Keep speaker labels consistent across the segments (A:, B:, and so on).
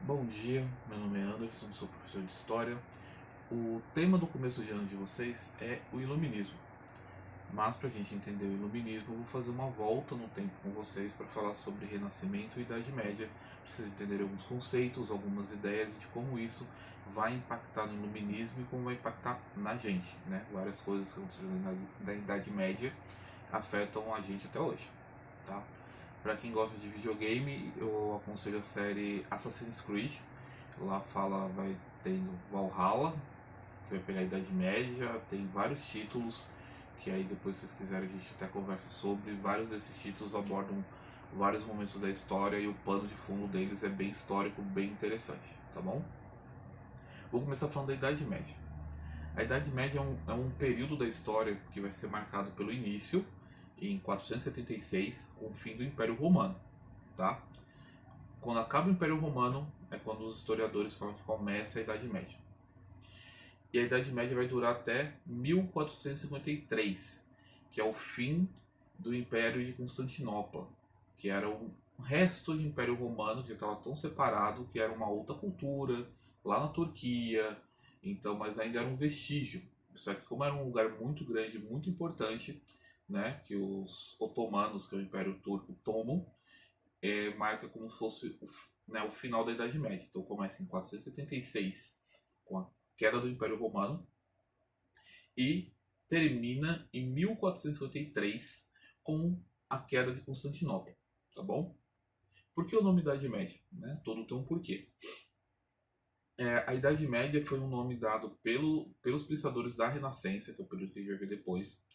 A: Bom dia, meu nome é Anderson, sou professor de História. O tema do começo de ano de vocês é o Iluminismo. Mas para a gente entender o Iluminismo, eu vou fazer uma volta no tempo com vocês para falar sobre Renascimento e Idade Média, para vocês entenderem alguns conceitos, algumas ideias de como isso vai impactar no Iluminismo e como vai impactar na gente, né? Várias coisas que aconteceram na Idade Média afetam a gente até hoje, tá? Para quem gosta de videogame, eu aconselho a série Assassin's Creed. Lá vai tendo Valhalla, que vai pegar a Idade Média, tem vários títulos que aí depois se vocês quiserem a gente até conversa sobre. Vários desses títulos abordam vários momentos da história e o pano de fundo deles é bem histórico, bem interessante, tá bom? Vou começar falando da Idade Média. A Idade Média é um período da história que vai ser marcado pelo início, em 476, com o fim do Império Romano, tá? Quando acaba o Império Romano é quando os historiadores falam que começa a Idade Média. E a Idade Média vai durar até 1453, que é o fim do Império de Constantinopla, que era um resto de Império Romano que estava tão separado que era uma outra cultura lá na Turquia, então, mas ainda era um vestígio. Só que como era um lugar muito grande, muito importante, né, que os otomanos, que é o Império Turco, tomam, marca como se fosse o final da Idade Média. Então começa em 476 com a queda do Império Romano e termina em 1453 com a queda de Constantinopla, tá bom? Por que o nome Idade Média? Né? Todo tem um porquê. A Idade Média foi um nome dado pelos pensadores da Renascença, que é o período que a gente vai ver depois,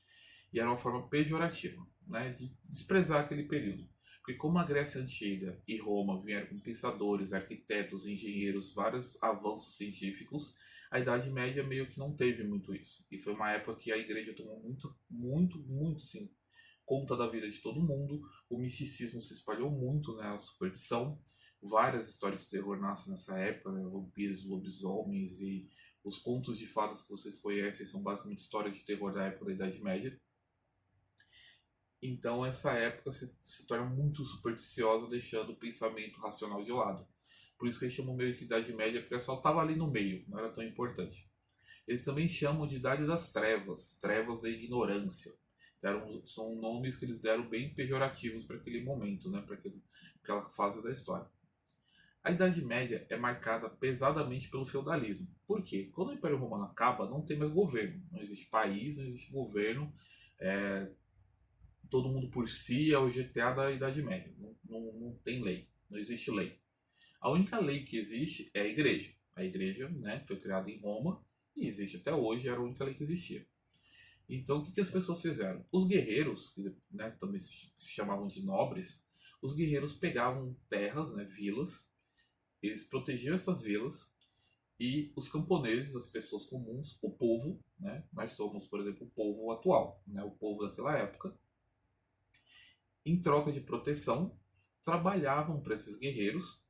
A: e era uma forma pejorativa, né, de desprezar aquele período. Porque como a Grécia Antiga e Roma vieram com pensadores, arquitetos, engenheiros, vários avanços científicos, a Idade Média meio que não teve muito isso. E foi uma época que a igreja tomou muito assim, conta da vida de todo mundo, o misticismo se espalhou muito, né, a superstição, várias histórias de terror nascem nessa época, né, vampiros, lobisomens e os contos de fadas que vocês conhecem são basicamente histórias de terror da época da Idade Média. Então essa época se torna muito supersticiosa, deixando o pensamento racional de lado. Por isso que eles chamam meio de Idade Média, porque só estava ali no meio, não era tão importante. Eles também chamam de Idade das Trevas, Trevas da Ignorância. São nomes que eles deram bem pejorativos para aquele momento, né, para aquela fase da história. A Idade Média é marcada pesadamente pelo feudalismo. Por quê? Quando o Império Romano acaba, não tem mais governo. Não existe país, não existe governo. É, todo mundo por si é o GTA da Idade Média. Não tem lei, não existe lei. A única lei que existe é a igreja. A igreja, né, foi criada em Roma e existe até hoje, era a única lei que existia. Então o que as pessoas fizeram? Os guerreiros, que, né, também se chamavam de nobres, os guerreiros pegavam terras, né, vilas, eles protegiam essas vilas e os camponeses, as pessoas comuns, o povo, né, nós somos, por exemplo, o povo atual, né, o povo daquela época, em troca de proteção, trabalhavam para esses guerreiros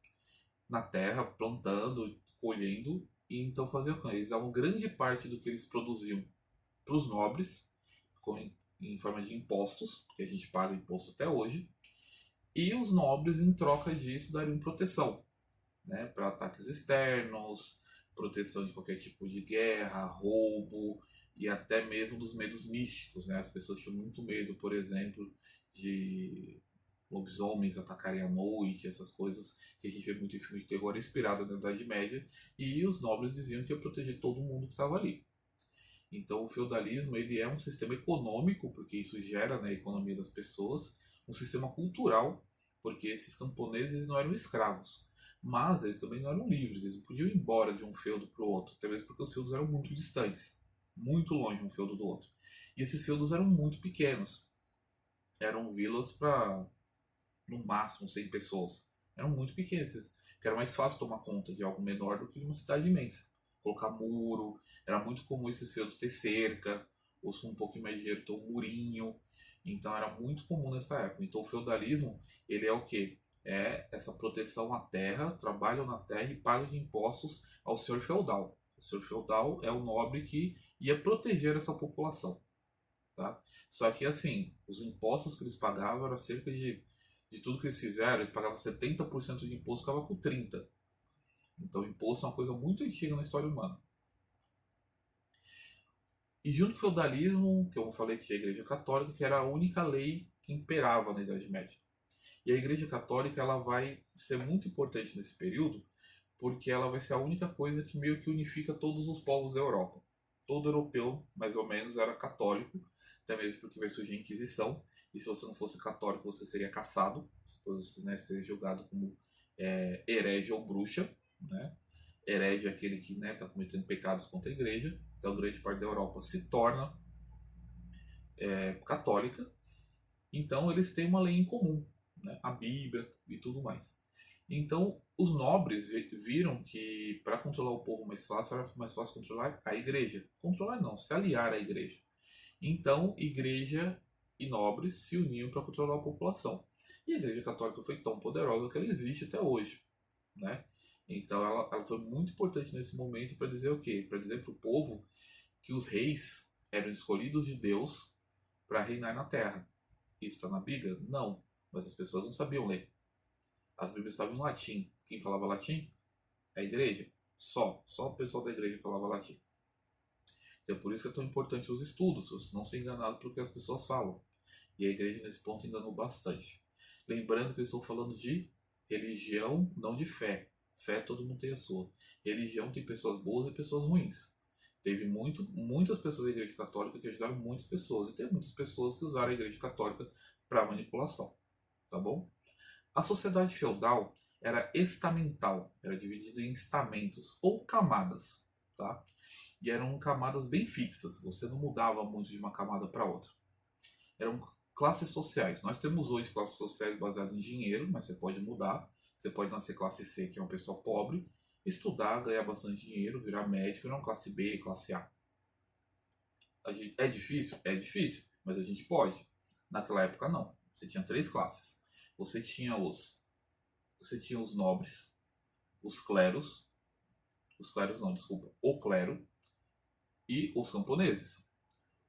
A: na terra, plantando, colhendo, e então faziam com eles davam grande parte do que eles produziam para os nobres, em forma de impostos, que a gente paga imposto até hoje, e os nobres, em troca disso, dariam proteção, né, para ataques externos, proteção de qualquer tipo de guerra, roubo e até mesmo dos medos místicos. Né? As pessoas tinham muito medo, por exemplo, de lobisomens atacarem à noite, essas coisas que a gente vê muito em filmes de terror inspirado na Idade Média, e os nobres diziam que ia proteger todo mundo que estava ali. Então o feudalismo ele é um sistema econômico, porque isso gera, né, a economia das pessoas, um sistema cultural, porque esses camponeses não eram escravos, mas eles também não eram livres, eles não podiam ir embora de um feudo para o outro, até mesmo porque os feudos eram muito distantes, muito longe um feudo do outro. E esses feudos eram muito pequenos, eram vilas para no máximo 100 pessoas. Eram muito pequenos, que era mais fácil tomar conta de algo menor do que de uma cidade imensa. Colocar muro, era muito comum esses feudos ter cerca, os com um pouquinho mais de dinheiro ter um murinho. Então era muito comum nessa época. Então o feudalismo, ele é o quê? É essa proteção à terra, trabalham na terra e pagam de impostos ao senhor feudal. O senhor feudal é o nobre que ia proteger essa população. Tá? Só que assim, os impostos que eles pagavam eram cerca de tudo que eles fizeram, eles pagavam 70% de imposto, ficava com 30%. Então, imposto é uma coisa muito antiga na história humana. E junto com o feudalismo, que eu falei que tinha a Igreja Católica, que era a única lei que imperava na Idade Média. E a Igreja Católica ela vai ser muito importante nesse período, porque ela vai ser a única coisa que meio que unifica todos os povos da Europa. Todo europeu, mais ou menos, era católico, até mesmo porque vai surgir a Inquisição, e se você não fosse católico, você seria caçado, você, né, ser julgado como herege ou bruxa, né? Herege é aquele que está cometendo pecados contra a igreja. Então, grande parte da Europa se torna católica. Então, eles têm uma lei em comum, né? A Bíblia e tudo mais. Então, os nobres viram que para controlar o povo mais fácil, era mais fácil controlar a igreja. Controlar não, se aliar à igreja. Então, igreja e nobres se uniam para controlar a população. E a Igreja Católica foi tão poderosa que ela existe até hoje, né? Então ela foi muito importante nesse momento para dizer o quê? Para dizer para o povo que os reis eram escolhidos de Deus para reinar na terra. Isso está na Bíblia? Não. Mas as pessoas não sabiam ler. As Bíblias estavam em latim. Quem falava latim? A igreja. Só o pessoal da igreja falava latim. Então por isso que é tão importante os estudos, você não ser enganado pelo que as pessoas falam. E a igreja nesse ponto enganou bastante. Lembrando que eu estou falando de religião, não de fé. Fé todo mundo tem a sua. Religião tem pessoas boas e pessoas ruins. Teve muitas pessoas da Igreja Católica que ajudaram muitas pessoas. E tem muitas pessoas que usaram a Igreja Católica para manipulação. Tá bom? A sociedade feudal era estamental. Era dividida em estamentos ou camadas. Tá? E eram camadas bem fixas. Você não mudava muito de uma camada para outra. Eram classes sociais. Nós temos hoje classes sociais baseadas em dinheiro, mas você pode mudar. Você pode nascer classe C, que é uma pessoa pobre, estudar, ganhar bastante dinheiro, virar médico, virar uma classe B, classe A. É difícil? É difícil, mas a gente pode. Naquela época, não. Você tinha 3 classes. Você tinha os nobres, os cleros não, desculpa, o clero e os camponeses.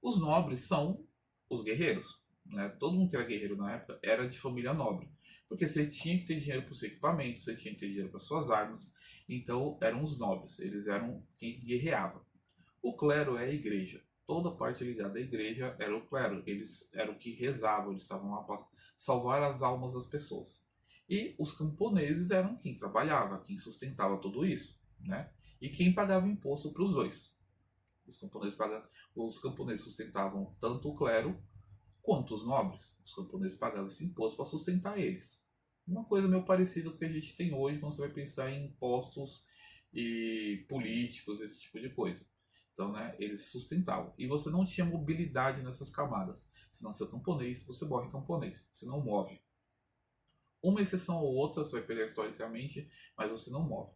A: Os nobres são os guerreiros. Né? Todo mundo que era guerreiro na época era de família nobre. Porque você tinha que ter dinheiro para o seu equipamento, você tinha que ter dinheiro para suas armas. Então eram os nobres, eles eram quem guerreava. O clero é a igreja. Toda parte ligada à igreja era o clero. Eles eram que rezavam, eles estavam lá para salvar as almas das pessoas. E os camponeses eram quem trabalhava, quem sustentava tudo isso. Né? E quem pagava imposto para os dois. Os camponeses sustentavam tanto o clero quanto os nobres. Os camponeses pagavam esse imposto para sustentar eles. Uma coisa meio parecida com o que a gente tem hoje quando você vai pensar em impostos e políticos, esse tipo de coisa. Então, né, eles sustentavam. E você não tinha mobilidade nessas camadas. Se nasceu camponês, você morre camponês. Você não move. Uma exceção ou outra, você vai pegar historicamente, mas você não move.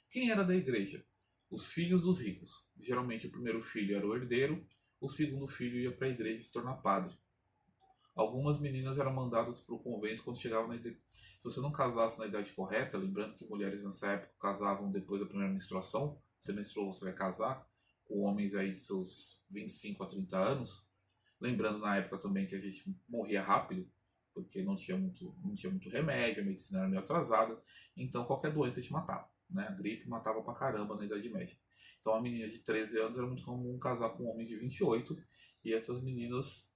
A: Quem era da igreja? Os filhos dos ricos. Geralmente o primeiro filho era o herdeiro, o segundo filho ia para a igreja se tornar padre. Algumas meninas eram mandadas para o convento quando chegavam na idade. Se você não casasse na idade correta, lembrando que mulheres nessa época casavam depois da primeira menstruação, você menstruou, você vai casar, com homens aí de seus 25 a 30 anos. Lembrando na época também que a gente morria rápido, porque não tinha muito remédio, a medicina era meio atrasada, então qualquer doença te matava. Né? A gripe matava pra caramba na Idade Média. Então a menina de 13 anos era muito comum casar com um homem de 28, e essas meninas,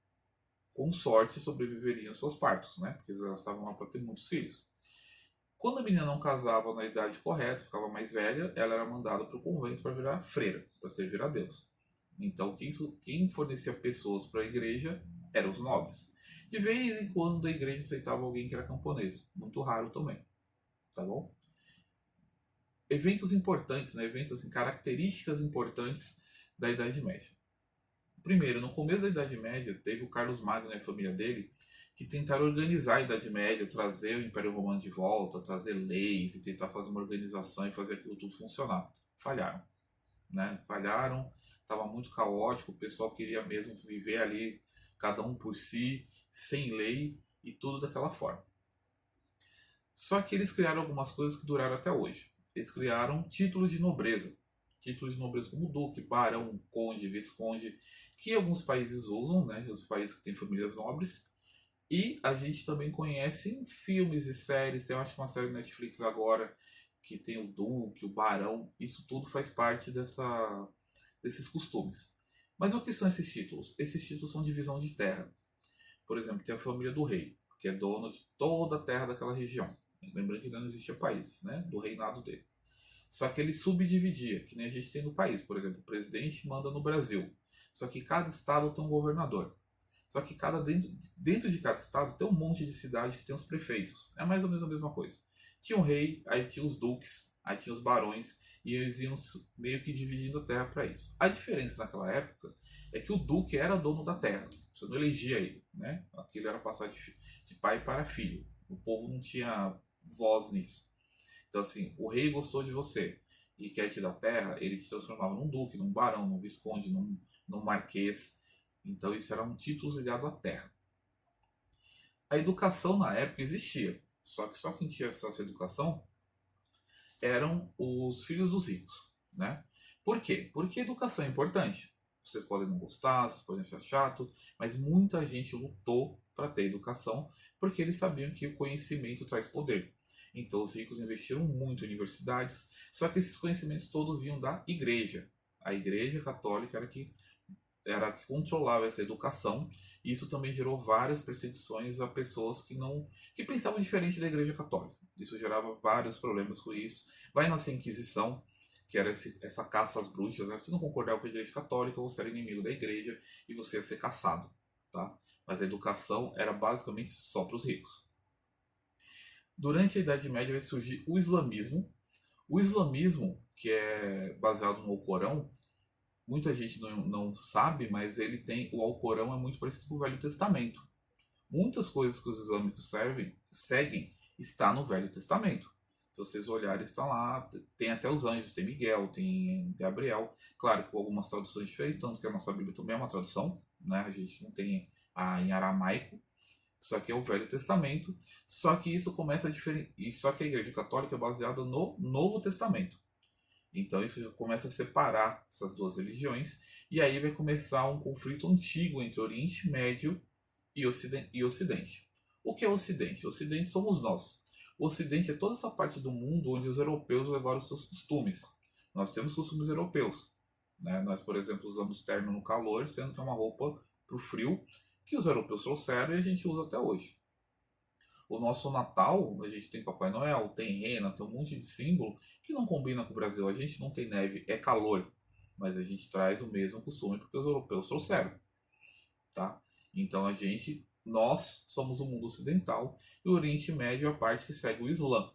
A: com sorte, sobreviveriam aos seus partos, né? Porque elas estavam lá para ter muitos filhos. Quando a menina não casava na idade correta, ficava mais velha, ela era mandada para o convento para virar freira, para servir a Deus. Então quem fornecia pessoas para a igreja eram os nobres. De vez em quando a igreja aceitava alguém que era camponês, muito raro também, tá bom? Eventos importantes, né? Eventos assim, características importantes da Idade Média. Primeiro, no começo da Idade Média, teve o Carlos Magno e a família dele que tentaram organizar a Idade Média, trazer o Império Romano de volta, trazer leis e tentar fazer uma organização e fazer aquilo tudo funcionar. Falharam. Né? Falharam, estava muito caótico, o pessoal queria mesmo viver ali, cada um por si, sem lei e tudo daquela forma. Só que eles criaram algumas coisas que duraram até hoje. Eles criaram títulos de nobreza. Títulos de nobreza como duque, barão, conde, visconde, que alguns países usam, né? Os países que têm famílias nobres. E a gente também conhece em filmes e séries, tem acho que uma série Netflix agora, que tem o duque, o barão, isso tudo faz parte desses costumes. Mas o que são esses títulos? Esses títulos são divisão de terra. Por exemplo, tem a família do rei, que é dono de toda a terra daquela região. Lembrando que ainda não existia país, né? Do reinado dele. Só que ele subdividia, que nem a gente tem no país. Por exemplo, o presidente manda no Brasil. Só que cada estado tem um governador. Só que dentro de cada estado tem um monte de cidade que tem os prefeitos. É mais ou menos a mesma coisa. Tinha um rei, aí tinha os duques, aí tinha os barões, e eles iam meio que dividindo a terra para isso. A diferença naquela época é que o duque era dono da terra. Você não elegia ele, né? Aquilo era passar de pai para filho. O povo não tinha voz nisso. Então, assim, o rei gostou de você e quer te dar terra, ele te transformava num duque, num barão, num visconde, num marquês. Então, isso eram títulos ligados à terra. A educação na época existia, só que só quem tinha essa educação eram os filhos dos ricos, né? Por quê? Porque a educação é importante. Vocês podem não gostar, vocês podem achar chato, mas muita gente lutou para ter educação porque eles sabiam que o conhecimento traz poder. Então os ricos investiram muito em universidades, só que esses conhecimentos todos vinham da igreja. A igreja católica era a que controlava essa educação, e isso também gerou várias perseguições a pessoas que pensavam diferente da igreja católica. Isso gerava vários problemas com isso. Vai nascer a Inquisição, que era essa caça às bruxas, né? Se não concordava com a igreja católica, você era inimigo da igreja e você ia ser caçado, tá? Mas a educação era basicamente só para os ricos. Durante a Idade Média vai surgir o islamismo. O islamismo, que é baseado no Alcorão, muita gente não sabe, mas o Alcorão é muito parecido com o Velho Testamento. Muitas coisas que os islâmicos seguem está no Velho Testamento. Se vocês olharem, está lá. Tem até os anjos, tem Miguel, tem Gabriel. Claro que com algumas traduções diferentes, tanto que a nossa Bíblia também é uma tradução, né? A gente não tem em aramaico. Isso aqui é o Velho Testamento. Só que isso começa a diferenciar. Só que a Igreja Católica é baseada no Novo Testamento. Então isso começa a separar essas duas religiões. E aí vai começar um conflito antigo entre Oriente Médio e Ocidente. O que é Ocidente? O Ocidente somos nós. O Ocidente é toda essa parte do mundo onde os europeus levaram os seus costumes. Nós temos costumes europeus, né? Nós, por exemplo, usamos terno no calor, sendo que é uma roupa para o frio, que os europeus trouxeram e a gente usa até hoje. O nosso Natal, a gente tem Papai Noel, tem rena, tem um monte de símbolo que não combina com o Brasil. A gente não tem neve, é calor, mas a gente traz o mesmo costume porque os europeus trouxeram, tá? Então nós somos o mundo ocidental e o Oriente Médio é a parte que segue o Islã,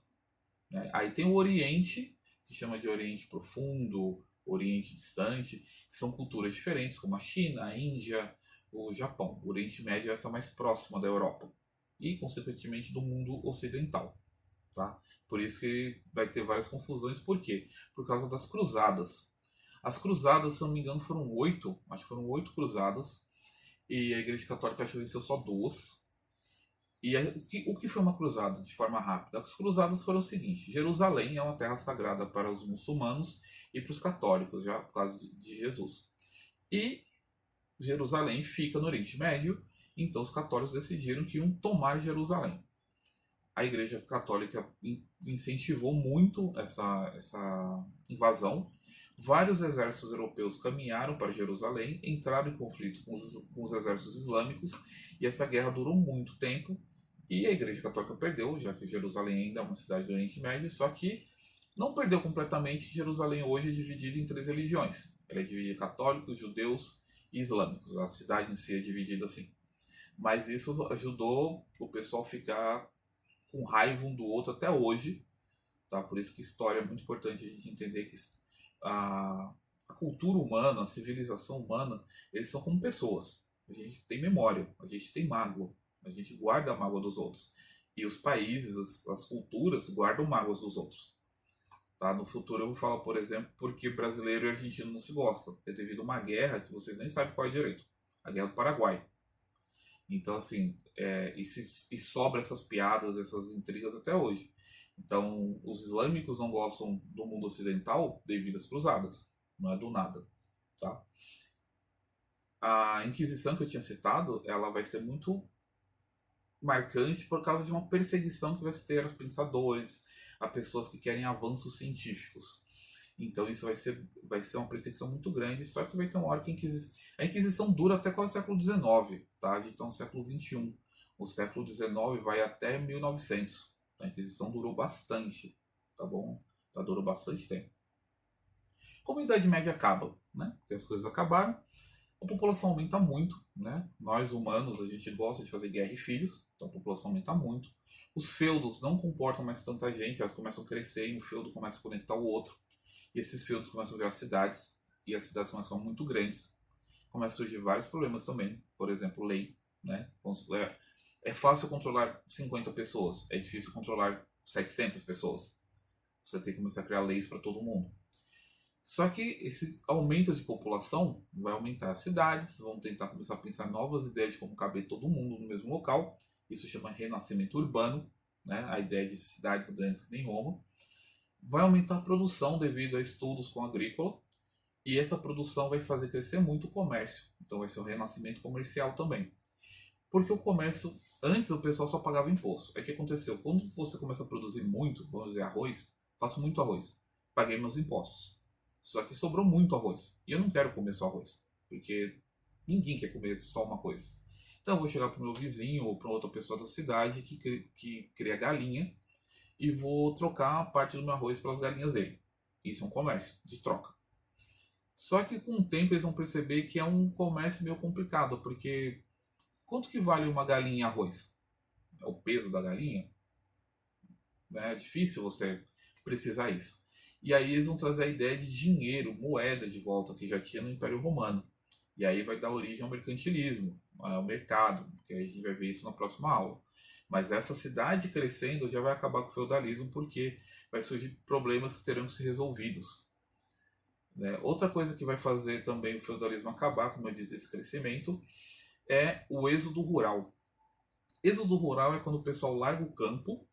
A: né? Aí tem o Oriente, que chama de Oriente Profundo, Oriente Distante, que são culturas diferentes, como a China, a Índia, o Japão. O Oriente Médio é essa mais próxima da Europa e, consequentemente, do mundo ocidental. Tá? Por isso que vai ter várias confusões. Por quê? Por causa das cruzadas. As cruzadas, se eu não me engano, foram 8. Acho que foram 8 cruzadas. E a Igreja Católica acho que venceu só 2. E o que foi uma cruzada, de forma rápida? As cruzadas foram o seguinte: Jerusalém é uma terra sagrada para os muçulmanos e para os católicos, já por causa de Jesus. E Jerusalém fica no Oriente Médio, então os católicos decidiram que iam tomar Jerusalém. A Igreja Católica incentivou muito essa invasão. Vários exércitos europeus caminharam para Jerusalém, entraram em conflito com os exércitos islâmicos, e essa guerra durou muito tempo. E a Igreja Católica perdeu, já que Jerusalém ainda é uma cidade do Oriente Médio, só que não perdeu completamente. Jerusalém hoje é dividida em 3 religiões. Ela é dividida em católicos, judeus e islâmicos. A cidade em si é dividida assim. Mas isso ajudou o pessoal a ficar com raiva um do outro até hoje. Tá? Por isso que história é muito importante a gente entender que a cultura humana, a civilização humana, eles são como pessoas. A gente tem memória, a gente tem mágoa, a gente guarda a mágoa dos outros. E os países, as culturas, guardam mágoas dos outros. Tá? No futuro eu vou falar, por exemplo, porque brasileiro e argentino não se gostam. É devido a uma guerra que vocês nem sabem qual é direito. A Guerra do Paraguai. Então, assim, e sobra essas piadas, essas intrigas até hoje. Então, os islâmicos não gostam do mundo ocidental devido às cruzadas. Não é do nada, tá? A Inquisição que eu tinha citado, ela vai ser muito marcante por causa de uma perseguição que vai ter aos pensadores, a pessoas que querem avanços científicos. Então isso vai ser uma perseguição muito grande, só que vai ter uma hora que a Inquisição dura até quase o século XIX, tá? A gente está no século XXI. O século XIX vai até 1900. A Inquisição durou bastante, tá bom? Já durou bastante tempo. Como a Idade Média acaba, né? Porque as coisas acabaram, a população aumenta muito, né? Nós humanos, a gente gosta de fazer guerra e filhos, então a população aumenta muito. Os feudos não comportam mais tanta gente, elas começam a crescer e um feudo começa a conectar o outro. E esses feudos começam a virar cidades, e as cidades começam a ficar muito grandes. Começam a surgir vários problemas também, por exemplo, lei, né? É fácil controlar 50 pessoas, é difícil controlar 700 pessoas. Você tem que começar a criar leis para todo mundo. Só que esse aumento de população vai aumentar as cidades, vão tentar começar a pensar novas ideias de como caber todo mundo no mesmo local. Isso chama renascimento urbano, né? A ideia de cidades grandes que nem Roma. Vai aumentar a produção devido a estudos com a agrícola, e essa produção vai fazer crescer muito o comércio. Então vai ser um renascimento comercial também. Porque o comércio, antes o pessoal só pagava imposto. Aí o que aconteceu? Quando você começa a produzir muito, vamos dizer arroz, faço muito arroz, paguei meus impostos. Só que sobrou muito arroz. E eu não quero comer só arroz, porque ninguém quer comer só uma coisa. Então eu vou chegar para o meu vizinho ou para outra pessoa da cidade que cria galinha, e vou trocar a parte do meu arroz pelas galinhas dele. Isso é um comércio de troca. Só que com o tempo eles vão perceber que é um comércio meio complicado, porque quanto que vale uma galinha em arroz? É o peso da galinha? É difícil você precisar isso. E aí eles vão trazer a ideia de dinheiro, moeda de volta, que já tinha no Império Romano. E aí vai dar origem ao mercantilismo, ao mercado, que a gente vai ver isso na próxima aula. Mas essa cidade crescendo já vai acabar com o feudalismo, porque vai surgir problemas que terão que ser resolvidos. Né? Outra coisa que vai fazer também o feudalismo acabar, como eu disse, esse crescimento, é o êxodo rural. Êxodo rural é quando o pessoal larga o campo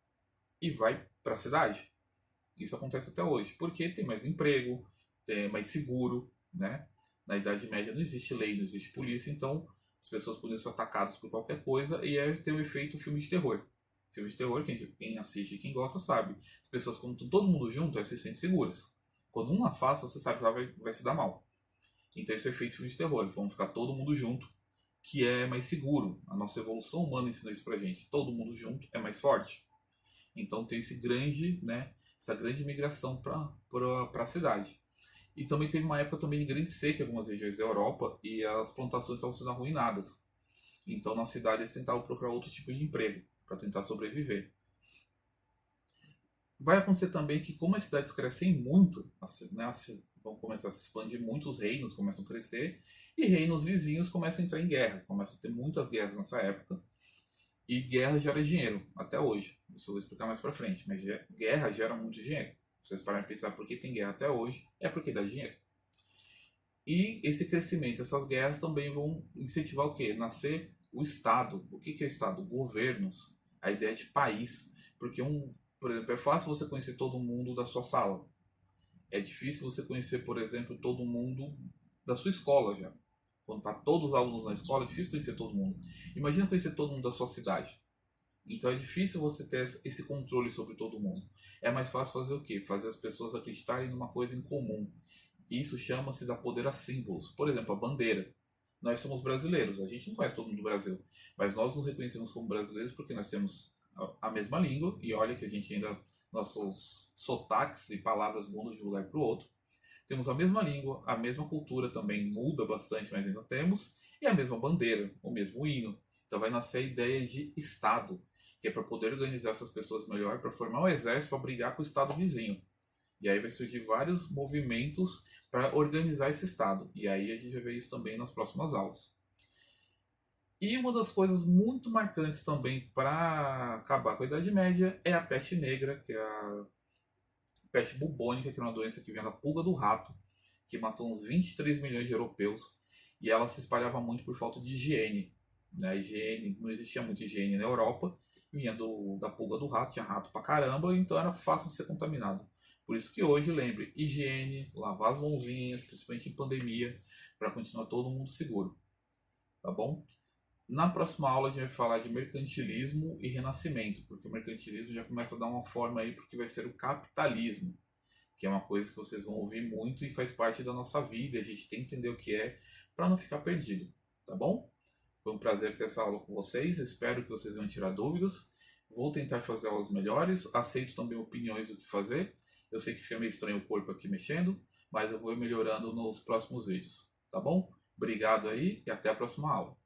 A: e vai para a cidade. Isso acontece até hoje, porque tem mais emprego, tem mais seguro, né? Na Idade Média não existe lei, não existe polícia, então as pessoas podiam ser atacadas por qualquer coisa, e aí tem o efeito filme de terror. Filme de terror, quem assiste e quem gosta sabe. As pessoas, quando estão todo mundo junto, elas se sentem seguras. Quando um afasta, você sabe que ela vai se dar mal. Então esse é o efeito filme de terror. Vamos ficar todo mundo junto, que é mais seguro. A nossa evolução humana ensinou isso pra gente. Todo mundo junto é mais forte. Então tem esse grande, né, essa grande migração para a cidade. E também teve uma época também de grande seca em algumas regiões da Europa, e as plantações estavam sendo arruinadas. Então na cidade eles tentavam procurar outro tipo de emprego para tentar sobreviver. Vai acontecer também que, como as cidades crescem muito, né, vão começar a se expandir muito, os reinos começam a crescer, e reinos vizinhos começam a entrar em guerra. Começam a ter muitas guerras nessa época. E guerra gera dinheiro, até hoje. Isso eu vou explicar mais pra frente. Mas guerra gera muito dinheiro. Vocês pararem a pensar por que tem guerra até hoje, é porque dá dinheiro. E esse crescimento, essas guerras também vão incentivar o quê? Nascer o Estado. O que é o Estado? Governos. A ideia de país. Porque, por exemplo, é fácil você conhecer todo mundo da sua sala. É difícil você conhecer, por exemplo, todo mundo da sua escola já. Quando tá todos os alunos na escola, é difícil conhecer todo mundo. Imagina conhecer todo mundo da sua cidade. Então é difícil você ter esse controle sobre todo mundo. É mais fácil fazer o quê? Fazer as pessoas acreditarem numa coisa em comum. Isso chama-se dar poder a símbolos. Por exemplo, a bandeira. Nós somos brasileiros, a gente não conhece todo mundo do Brasil. Mas nós nos reconhecemos como brasileiros porque nós temos a mesma língua. E olha que a gente ainda, nossos sotaques e palavras mudam de um lugar para o outro. Temos a mesma língua, a mesma cultura também muda bastante, mas ainda temos. E a mesma bandeira, o mesmo hino. Então vai nascer a ideia de Estado, que é para poder organizar essas pessoas melhor, para formar um exército para brigar com o Estado vizinho. E aí vai surgir vários movimentos para organizar esse Estado. E aí a gente vai ver isso também nas próximas aulas. E uma das coisas muito marcantes também para acabar com a Idade Média é a peste negra, que é a peste bubônica, que é uma doença que vem da pulga do rato, que matou uns 23 milhões de europeus. E ela se espalhava muito por falta de higiene. Né? Higiene, não existia muita higiene na Europa, vinha da pulga do rato, tinha rato pra caramba, então era fácil de ser contaminado. Por isso que hoje, lembre, higiene, lavar as mãozinhas, principalmente em pandemia, para continuar todo mundo seguro. Tá bom? Na próxima aula a gente vai falar de mercantilismo e renascimento, porque o mercantilismo já começa a dar uma forma aí porque vai ser o capitalismo, que é uma coisa que vocês vão ouvir muito e faz parte da nossa vida, a gente tem que entender o que é para não ficar perdido, tá bom? Foi um prazer ter essa aula com vocês, espero que vocês venham tirar dúvidas, vou tentar fazer aulas melhores, aceito também opiniões do que fazer, eu sei que fica meio estranho o corpo aqui mexendo, mas eu vou melhorando nos próximos vídeos, tá bom? Obrigado aí e até a próxima aula.